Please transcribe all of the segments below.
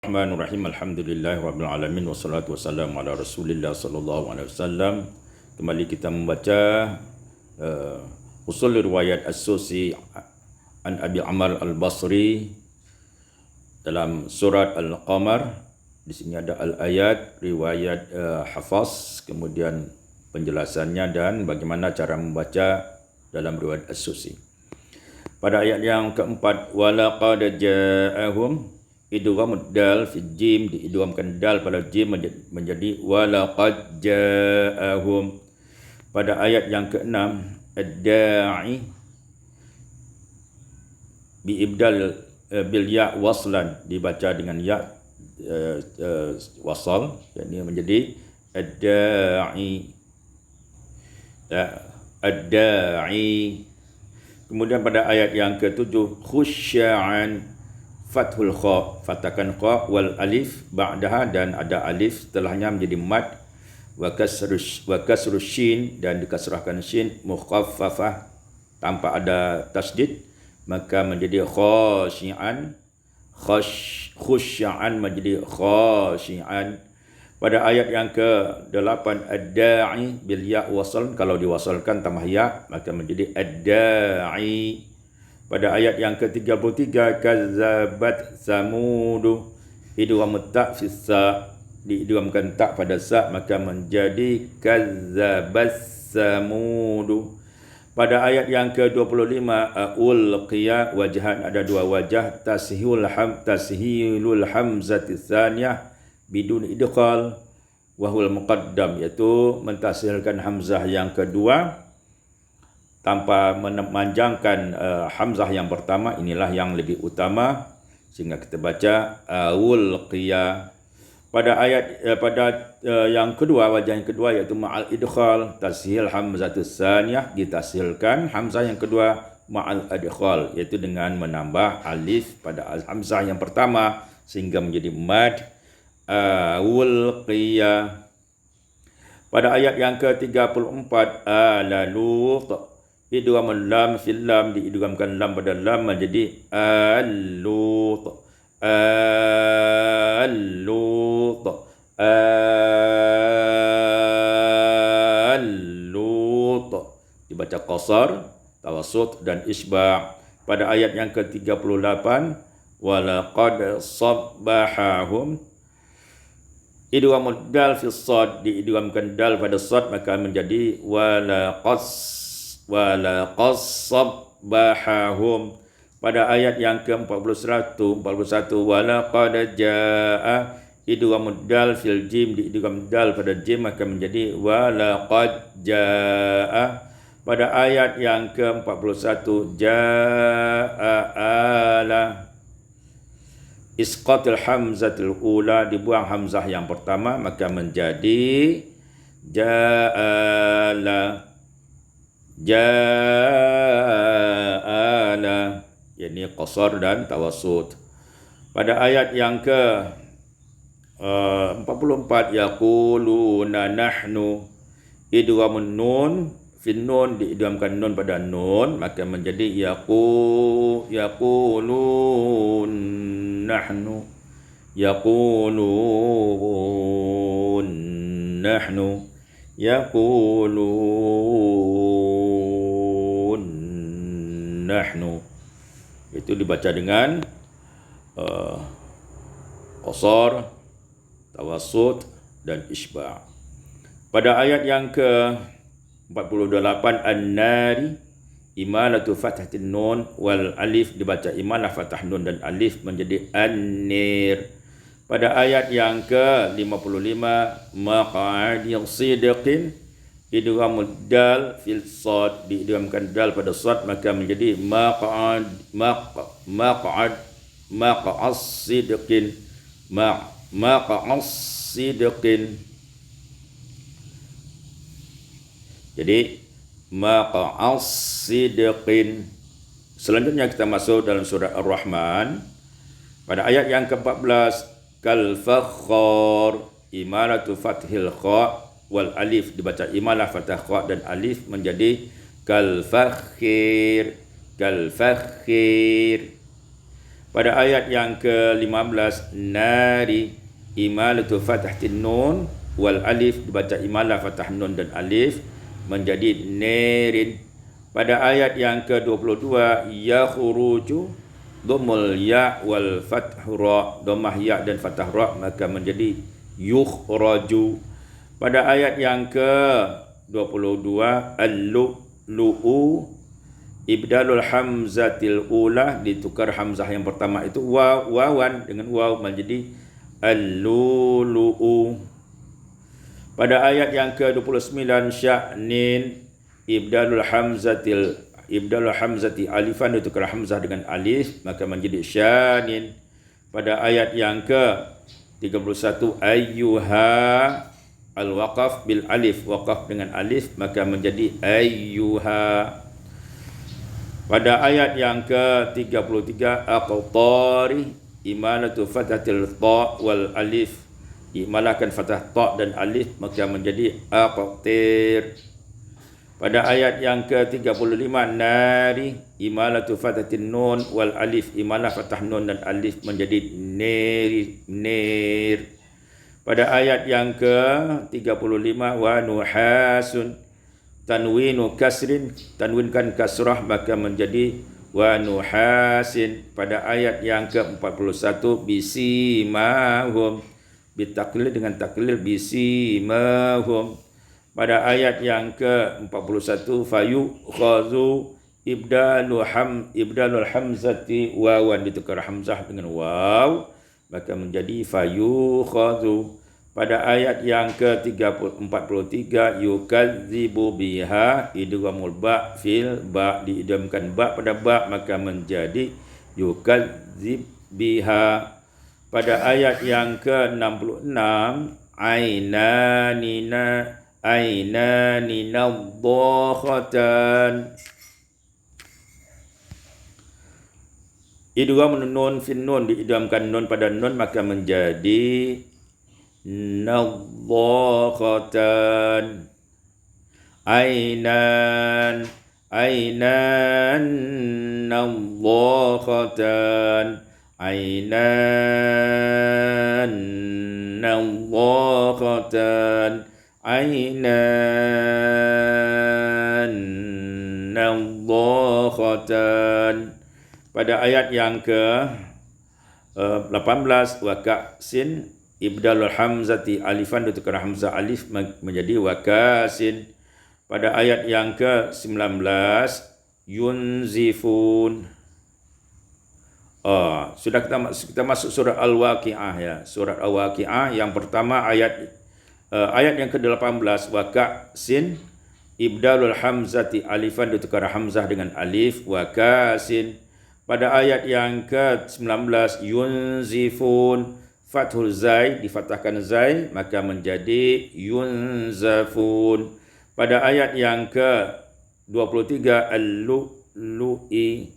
Bismillahirrahmanirrahim. Alhamdulillahirabbil alamin wassalatu wassalamu ala Rasulillah sallallahu alaihi wasallam. Kembali kita membaca usul riwayat As-Susi an Abi Ammar Al-Basri dalam surat Al-Qamar. Di sini ada al-ayat, riwayat Hafaz, kemudian penjelasannya dan bagaimana cara membaca dalam riwayat As-Susi. Pada ayat yang keempat, walaqad ja'ahum, idgham dal fi jim, diidghamkan dal pada jim menjadi walaqad ja'ahum. Pada ayat yang keenam, ad-da'i bi ibdal bil ya waslan, dibaca dengan ya wasal, yakni menjadi ad-da'i, ad-da'i. Kemudian pada ayat yang ketujuh, khusya'an, fathul kha, fathahkan kha wal alif ba'daha, dan ada alif setelahnya menjadi mad, wa kasrus shin, dan dikasrahkan shin, mukhaffafah tanpa ada tasdid, maka menjadi khasyi'an, khusya'an menjadi khasyi'an. Pada ayat yang ke-8, ad-da'i bil ya wasal, kalau diwasalkan tambah ya maka menjadi ad-da'i. Pada ayat yang ke-33, kazzabat samudu, idgham ta fi sa, diidghamkan tak pada sa maka menjadi kazzabas samudu. Pada ayat yang ke-25, ulqiya wajhan, ada dua wajah, tashilul hamzati tsaniyah bidun idghal wa huwal muqaddam, iaitu mentashilkan hamzah yang kedua tanpa memanjangkan hamzah yang pertama. Inilah yang lebih utama, sehingga kita baca ulqiya. Pada ayat yang kedua, wajah yang kedua, yaitu ma'al idkhal, tashil hamzatus tsaniyah, ditashilkan hamzah yang kedua ma'al idkhal, yaitu dengan menambah alif pada hamzah yang pertama sehingga menjadi mad, ulqiya. Pada ayat yang ke-34, alalut, idgham lam fil lam, diidghamkan lam pada lam menjadi al-lut, al-lut, al-lut, dibaca qasar, tawassut dan isba'. Pada ayat yang ke-38, walaqad sabbahahum, idgham dal fi sad, diidghamkan dal pada sad maka menjadi walaqad sabbahahum. Pada ayat yang ke-41, walaqad jaa, idgham dal fil jim, diidgham dal pada jim maka menjadi walaqad jaa. Pada ayat yang ke-41, jaa ala, isqatul hamzatul ula, dibuang hamzah yang pertama maka menjadi ja'ala, ja'ala, yakni qasar dan tawassut. Pada ayat yang ke 44, yaquluna nahnu, idghamun nun fin nun, diidghamkan nun pada nun maka menjadi yaqulun nahnu, yaqulun nahnu, yaqulun nahnu. Itu dibaca dengan qasar, tawassut dan isba'. Pada ayat yang ke-48, an-nari, imalatu fathatin nun wal alif, dibaca imalah fathah nun dan alif menjadi an-nir. Pada ayat yang ke-55, maq'adi sidqin, idgham dal fil sad, diidghamkan dal pada sad maka menjadi maq'ad sidqin, maq'as sidqin. Jadi maq'as sidqin. Selanjutnya kita masuk dalam surah Ar-Rahman. Pada ayat yang ke-14, kal fakhar, imalatu fathil kha wal alif, dibaca imalah fathah kha dan alif menjadi kal fakhir, kal fakhir. Pada ayat yang ke-15, nari, imalatu fathatin nun wal alif, dibaca imalah fathah nun dan alif menjadi nerin. Pada ayat yang ke-22, yakhruju, dhammul ya wal fathu ra, dhammah ya dan fathah ra maka menjadi yukhraju. Pada ayat yang ke-22, al-lu'u, ibdalul hamzatil ula, ditukar hamzah yang pertama itu wawan dengan waw menjadi al-lulu'u. Pada ayat yang ke-29, sya'nin, ibdalul hamzati alifan, ditukar hamzah dengan alif maka menjadi syanin. Pada ayat yang ke-31, ayyuha, al-waqaf bil alif, waqaf dengan alif maka menjadi ayyuha. Pada ayat yang ke-33, aqtari, imalatu fathatil ta wal alif, imalahkan fathah ta dan alif maka menjadi aqtir. Pada ayat yang ke-35, nari, imalatu fathatin nun wal alif, imalah fathah nun dan alif menjadi nir. Pada ayat yang ke-35, wa nuhasun, tanwinu kasrin, tanwinkan kasrah maka menjadi wa nuhasin. Pada ayat yang ke-41, bisimahum, bitaklil dengan taklil bisimahum. Pada ayat yang ke-41, fayukhazu, ibdalul hamzati wawan, ditukar hamzah dengan waw maka menjadi fayukhazu. Pada ayat yang ke-43, yukadzibu biha, idghamul ba fil ba, diidamkan ba pada ba maka menjadi yukadzib biha. Pada ayat yang ke-66, ainani nadhakhatan, idgham nun fin nun, diidamkan nun pada nun maka menjadi nadhakhatan. Ainan nadhakhatan, ainan nadhakhatan, ainan nadhakhatan. Pada ayat yang ke-18, wakasin, ibdalul hamzati alifan, ditukar hamzah alif menjadi wakasin. Pada ayat yang ke-19, yunzifun. Sudah kita masuk surat Al-Waqi'ah ya. Surat Al-Waqi'ah yang pertama ayat yang ke-18, wakasin, ibdalul hamzati alifan, ditukar hamzah dengan alif wakasin. Pada ayat yang ke-19, yunzifun, fathul zai, difathahkan zai maka menjadi yunzafun. Pada ayat yang ke-23, al-lu'i,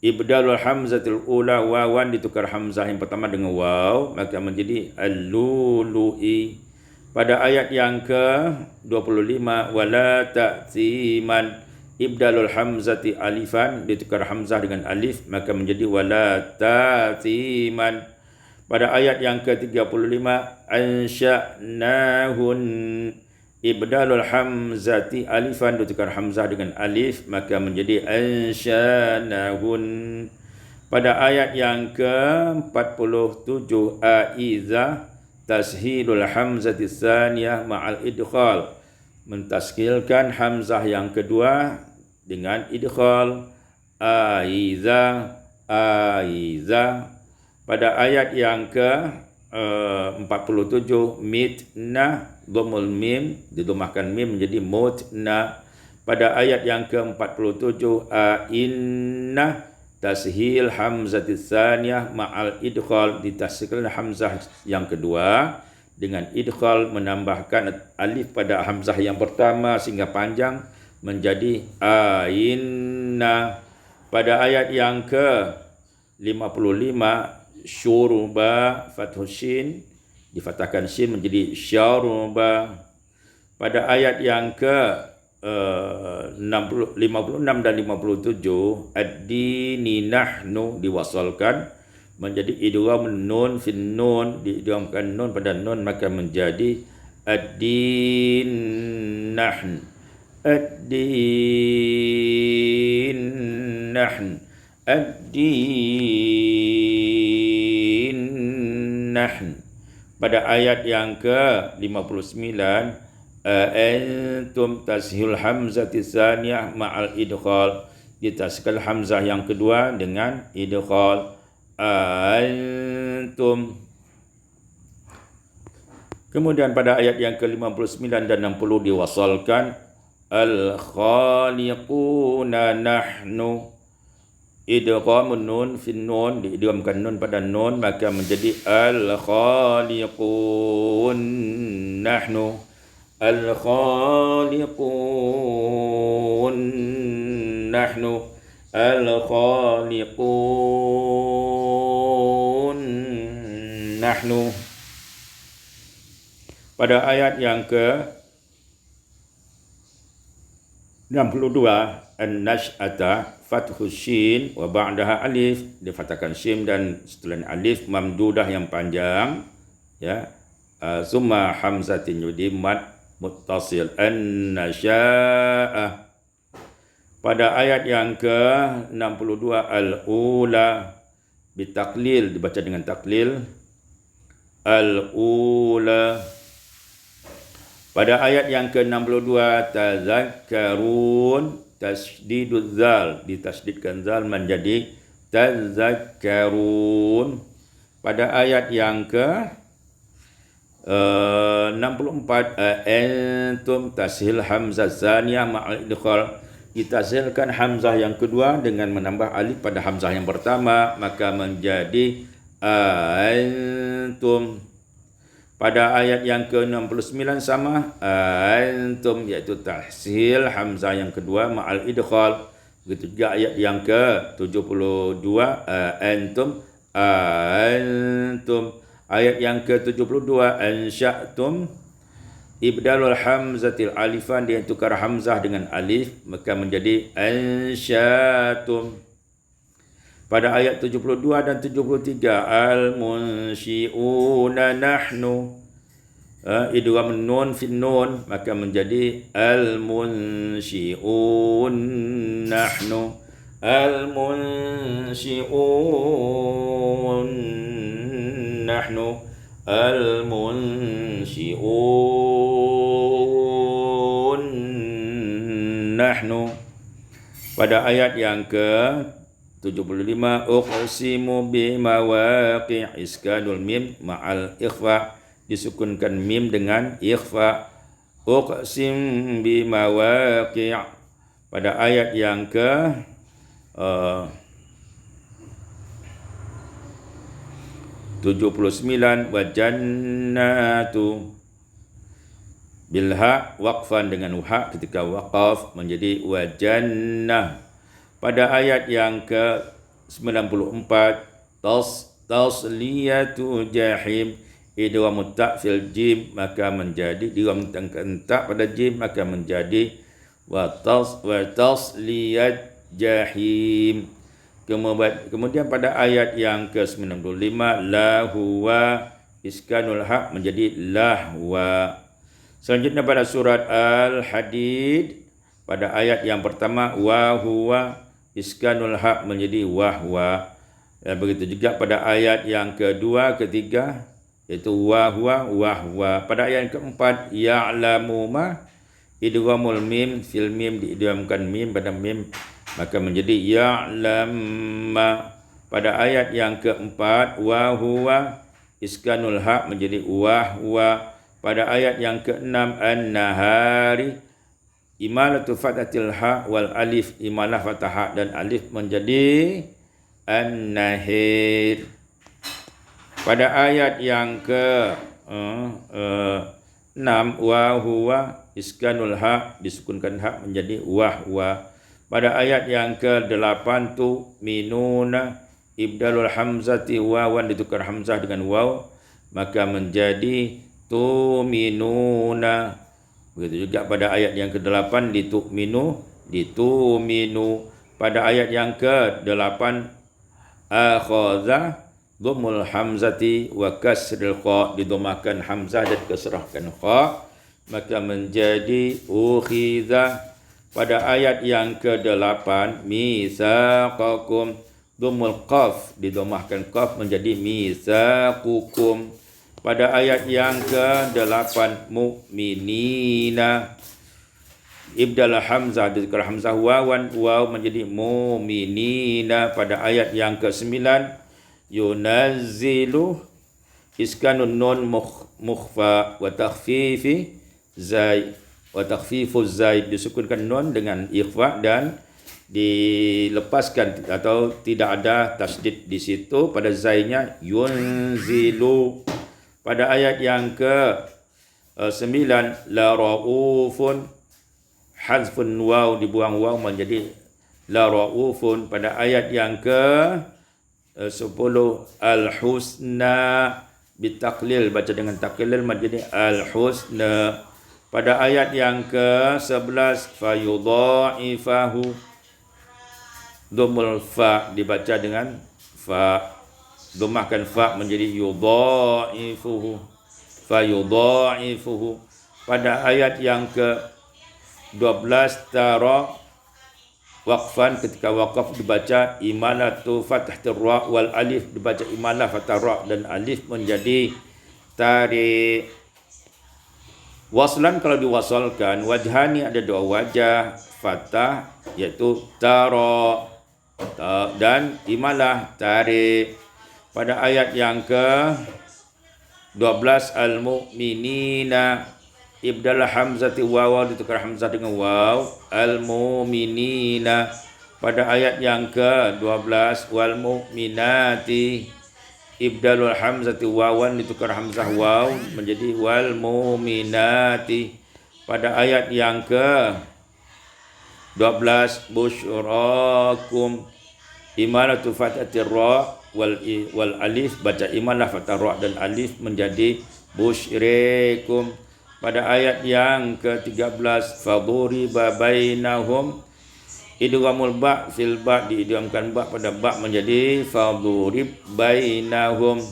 ibdalul hamzatul ula wawan, ditukar hamzah yang pertama dengan waw maka menjadi al-lulu'i. Pada ayat yang ke-25, wala ta'ziman, ibdalul hamzati alifan, ditukar hamzah dengan alif maka menjadi wala ta'ziman. Pada ayat yang ke-35, ansha'nahun, ibdalul hamzati alifan, ditukar hamzah dengan alif maka menjadi ansha'nahun. Pada ayat yang ke-47, aiza, tashilul hamzati tsaniyah ma'al idkhal, mentaskilkan hamzah yang kedua dengan idkhal, aiza. Pada ayat yang ke-47, mitna, dhammul mim, didhammahkan mim menjadi mutna. Pada ayat yang ke-47, ainna, tashil hamzati tsaniyah ma'al idkhal, ditaskilkan hamzah yang kedua dengan idkhal, menambahkan alif pada hamzah yang pertama sehingga panjang menjadi ainna. Pada ayat yang ke-55, syuruba, fathul shin, difathahkan shin menjadi syaruba. Pada ayat yang ke 56 dan 57 ad-dini nahnu diwasalkan menjadi idgham nun fin nun, diidghamkan nun pada nun maka menjadi ad-din nahn, ad-din nahn, ad-din nahn. Pada ayat yang ke-59 antum tashil hamzati tsaniyah ma'al idghal, ditaskan hamzah yang kedua dengan idghal antum. Kemudian pada ayat yang ke-59 dan 60 diwasalkan al-khaliquna nahnu, idgham nun fi nun, diidghamkan nun pada nun maka menjadi al-khaliqun nahnu, al-khaliqun nahnu, al-khaliqun nahnu. Pada ayat yang ke 62 an-nash'ata fathu shin wa ba'daha alif, difatahkan shin dan setelah alif mamdudah yang panjang, ya, summa hamzatin yudimat muttasil an-nasha'a. Pada ayat yang ke-62 al-ula bitaklil, dibaca dengan taklil al-ula. Pada ayat yang ke-62 tazakkarun, tasydiduz zal, ditasydidkan zal menjadi tazakkarun. Pada ayat yang ke 64 antum tashil hamzah tsaniyah ma'al idghal, ditashilkan hamzah yang kedua dengan menambah alif pada hamzah yang pertama maka menjadi antum. Pada ayat yang ke-69 sama antum, iaitu tahsil hamzah yang kedua ma'al idghal. Begitu juga ayat yang ke-72 antum antum. Ayat yang ke-72 ansya'tum, ibdalul hamzatil alifan, dia tukar hamzah dengan alif maka menjadi ansya'tum. Pada ayat 72 dan 73 al-munsyi'una nahnu, idgham nun fi nun maka menjadi al-munsyi'un nahnu, al-munsyi'un nahnu, al-munsyi'un nahnu. Pada ayat yang ke 75 uqsimu bimawaqi' iskanul mim ma'al ikhfa, disukunkan mim dengan ikhfa, uqsim bimawaqi'. Pada ayat yang ke 79 wa jannatu bilha, waqfan dengan ha ketika waqaf menjadi wa jannah. Pada ayat yang ke-94 tasliyatu jahim, idgham ta fil jim maka menjadi idgham ta pada jim maka menjadi wa tasliyat jahim. Kemudian pada ayat yang ke-95 la huwa iskanul ha menjadi lahwa. Selanjutnya pada surat Al-Hadid pada ayat yang pertama wa huwa iskanul ha menjadi wahwa. Begitu juga pada ayat yang kedua, ketiga iaitu wa huwa wahwa. Pada ayat yang keempat ya'lamu ma, idghamul mim fil mim, diidghamkan mim pada mim maka menjadi ya'lam ma. Pada ayat yang keempat wa huwa iskanul ha menjadi wahwa. Pada ayat yang keenam an-nahari imalatu fatatil ha wal alif, imalah fathah dan alif menjadi an-nahir. Pada ayat yang ke 6 wa huwa iskanul ha, disukunkan ha menjadi wahwa. Pada ayat yang ke-8 tu minuna, ibdalul hamzati wawan, ditukar hamzah dengan waw maka menjadi tu minuna. Begitu juga pada ayat yang ke-8 dituminu. Pada ayat yang ke-8 akhadha dhammul hamzati wa kasril kha, didomakan hamzah dan kasrahkan kha, maka menjadi ukhidha. Pada ayat yang ke-8 mitsaqakum, dhammul qaf, didomahkan qaf menjadi mitsaqukum. Pada ayat yang ke-8 mu'minina, ibdal hamzah, dikira hamzah wawan, waw menjadi mu'minina. Pada ayat yang ke-9 yunazzilu, iskanun nun mukhfa wa takhfifi zai, wa takhfifu zai, disukunkan nun dengan ikhfa dan dilepaskan atau tidak ada tasdid di situ pada zainya, yunzilu. Pada ayat yang ke-9 la raufun, hazfun waw, dibuang waw menjadi la raufun. Pada ayat yang ke-10 al-husna, bitaklil, baca dengan taklil menjadi al-husna. Pada ayat yang ke-11 fayudha'ifahu, dhammul fa, dibaca dengan fa, domahkan fa menjadi yudha'ifuhu, fayudha'ifuhu. Pada ayat yang ke-12 tara waqfan, ketika waqaf dibaca imalatu fathatir ra wal alif, dibaca imalah fathah ra dan alif menjadi tarik. Waslan, kalau diwasalkan wajhani, ada dua wajah fathah iaitu tara dan imalah tarik. Pada ayat yang ke-12 al-mu'minina, ibdal hamzati waw, ditukar hamzah dengan waw, al-mu'minina. Pada ayat yang ke-12 wal mu'minati, ibdalul hamzati wawan, ditukar hamzah waw menjadi wal mu'minati. Pada ayat yang ke-12 busyrakum, imalatu fathatir ra wal alif, baca imalah fathah ra dan alif menjadi busyrikum. Pada ayat yang ke-13 faduriba bainahum, idghamul ba fil ba, diidghamkan ba pada ba menjadi fadurib bainahum.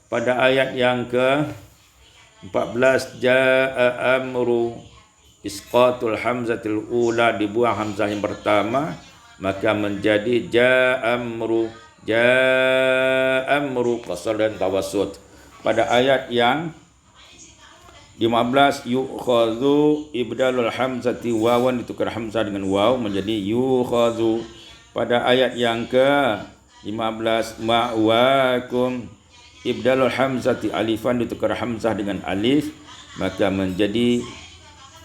Pada ayat yang ke-14 jaa amru, isqatul hamzatil ula, dibuang hamzah yang pertama maka menjadi ja'amru, ja'amru, qasar dan tawassut. Pada ayat yang 15 yukhadhu, ibdalul hamzati wawan, ditukar hamzah dengan waw menjadi yukhadhu. Pada ayat yang ke-15 ma'wakum, ibdalul hamzati alifan, ditukar hamzah dengan alif maka menjadi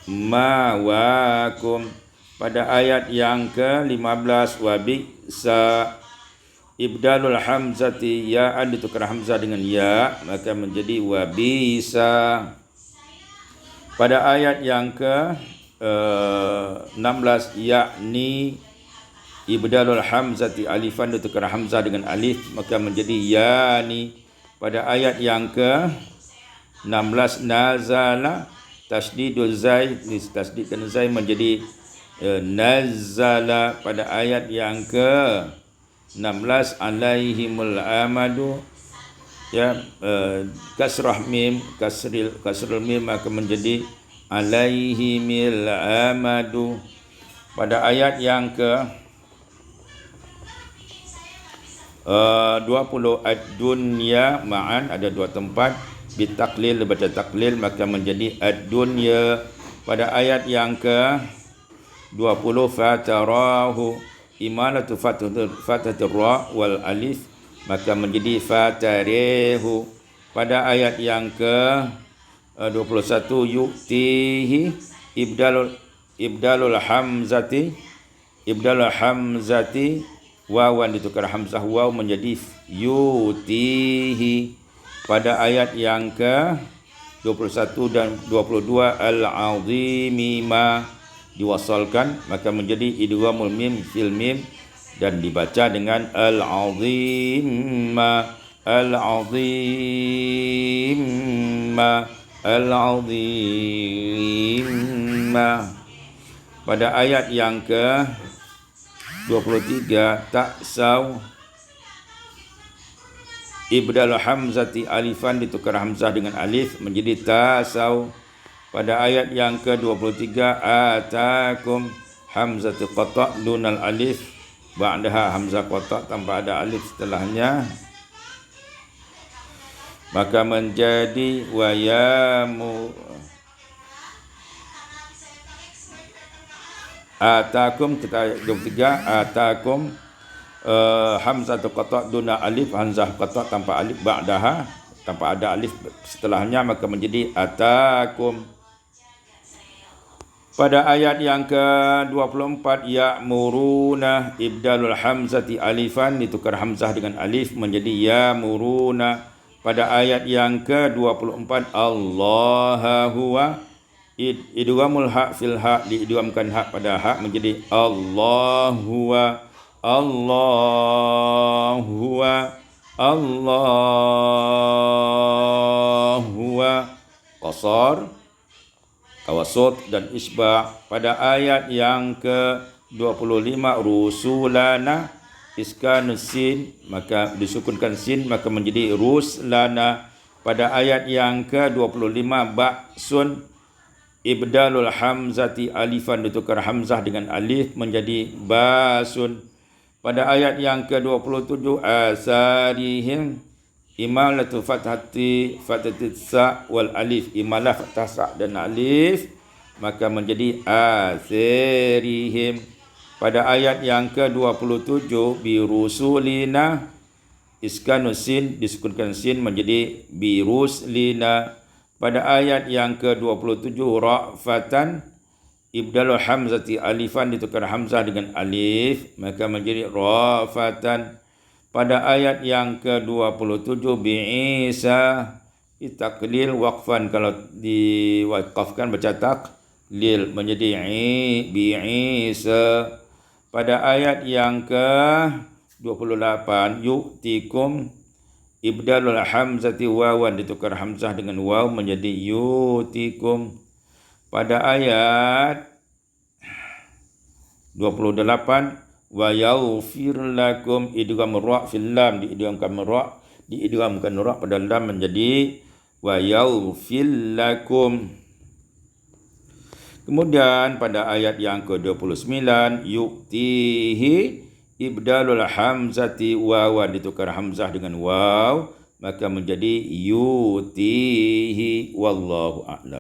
ma'wakum. Pada ayat yang ke-15 wa bi'sa, ibdalul hamzati ya'an, ditukar hamzah dengan ya maka menjadi wa bi'sa. Pada ayat yang ke-16 yakni, ibdalul hamzati alifan, ditukar hamzah dengan alif maka menjadi yani. Pada ayat yang ke-16 nazala, tasdidul zai, tasdidkan zai menjadi nazala. Pada ayat yang ke-16 alaihimul amadu, ya, kasrah mim, kasrul mim maka menjadi alaihimil amadu. Pada ayat yang ke 20 ad-dunya ma'an, ada dua tempat bitaklil, baca taklil maka menjadi ad-dunya. Pada ayat yang ke 20 fatarahu, imalatu fathatur ra wal alif maka menjadi fatarehu. Pada ayat yang ke 21 yu'tihi, ibdalul hamzati wawan, ditukar hamzah waw menjadi yu'tihi. Pada ayat yang ke 21 dan 22 al-azimi ma, diwasalkan maka menjadi idghamul mim fil mim dan dibaca dengan al-azimma, al-azimma. al-azim. Pada ayat yang ke 23 ta'saw ibdal hamzati alifan ditukar hamzah dengan alif menjadi tasaw. Pada ayat yang ke-23 atakum hamzatu qata' dunal alif ba'daha hamzah qata' tanpa ada alif setelahnya, maka menjadi wayamu atakum. Kita ayat 23 atakum hamzatu qata' duna alif, hamzah qata' tanpa alif ba'daha tanpa ada alif setelahnya, maka menjadi atakum. Pada ayat yang ke-24 ya'muruna ibdalul hamzati alifan ditukar hamzah dengan alif menjadi ya'muruna. Pada ayat yang ke-24 Allah huwa idghamul ha fil ha diidghamkan ha pada ha menjadi Allah huwa Allah huwa Allah huwa qasar tawasut dan isba'. Pada ayat yang ke-25 rusulana iskanus sin, maka disukunkan sin maka menjadi ruslana. Pada ayat yang ke-25 ba'sun ibdalul hamzati alifan ditukar hamzah dengan alif menjadi basun. Pada ayat yang ke-27 asarihim imalatu fathati sa wal alif, imalah fathah sa dan alif maka menjadi asirihim. Pada ayat yang ke-27 birusulina iskanus sin disukunkan sin menjadi biruslina. Pada ayat yang ke-27 ra'fatan ibdalul hamzati alifan ditukar hamzah dengan alif maka menjadi ra'fatan. Pada ayat yang ke-27 bi'isa itaklil waqfan, kalau diwaqafkan baca taklil menjadi bi'isa. Pada ayat yang ke-28 yu'tikum ibdalul hamzati wawan ditukar hamzah dengan waw menjadi yu'tikum. Pada ayat 28 wa yaghfir lakum idgham ra fil lam diidghamkan ra pada lam menjadi wa yaghfir lakum. Kemudian pada ayat yang ke-29 yu'tihi ibdalul hamzati wawan ditukar hamzah dengan waw maka menjadi yutihi wallahu a'lam.